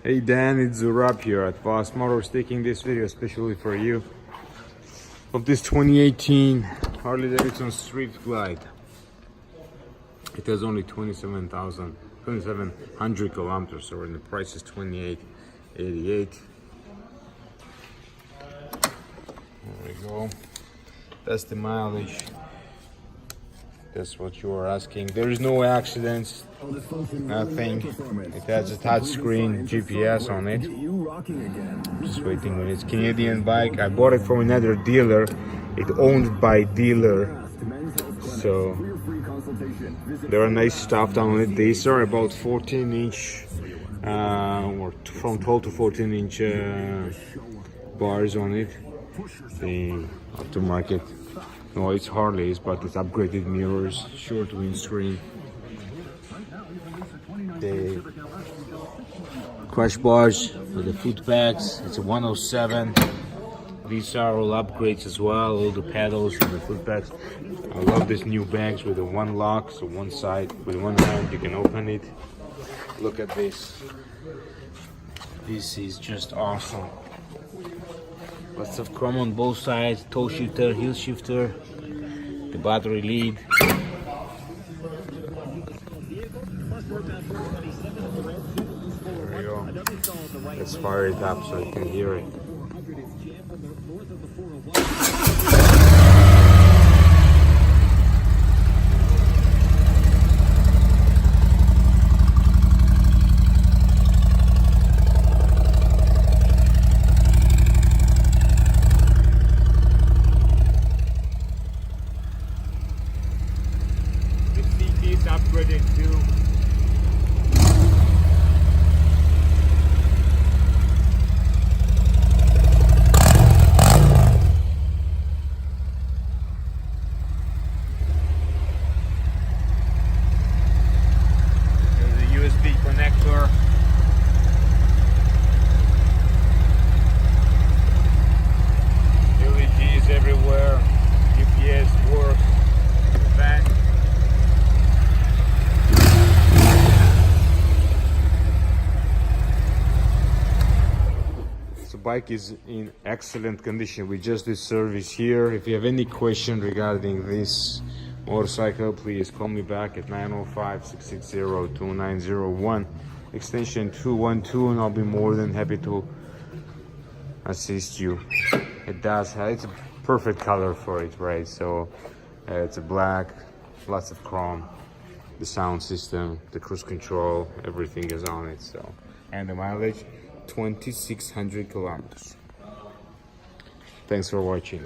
Hey Dan, it's Zurab here at Boss Motors, taking this video especially for you of this 2018 Harley Davidson Street Glide. It has only 2,700 kilometers, so the price is $28.88. There we go. That's the mileage. That's what you are asking. There is no accidents, nothing. It has a touch screen GPS on it. Just waiting on its Canadian bike. I bought it from another dealer. It owned by dealer. So there are nice stuff on it. These are about 14-inch or from 12 to 14-inch bars on it. The aftermarket. No, it's Harley's, but it's upgraded mirrors, short windscreen. The crash bars with the foot pegs. It's a 107. These are all upgrades as well. All the pedals and the foot pegs. I love these new bags with the one lock, so one side with one hand you can open it. Look at this. This is just awesome. Lots of chrome on both sides, toe shifter, heel shifter, the battery lead. There we go. Let's fire it up so you can hear it. Is upgraded too. There's a USB connector. LEDs everywhere. GPS works. Fan. The bike is in excellent condition. We just did service here. If you have any question regarding this motorcycle, please call me back at 905-660-2901 extension 212, and I'll be more than happy to assist you. It does have, it's a perfect color for it, right? So it's a black, lots of chrome, the sound system, the cruise control, everything is on it. So, and the mileage 2,600 kilometers. Thanks for watching.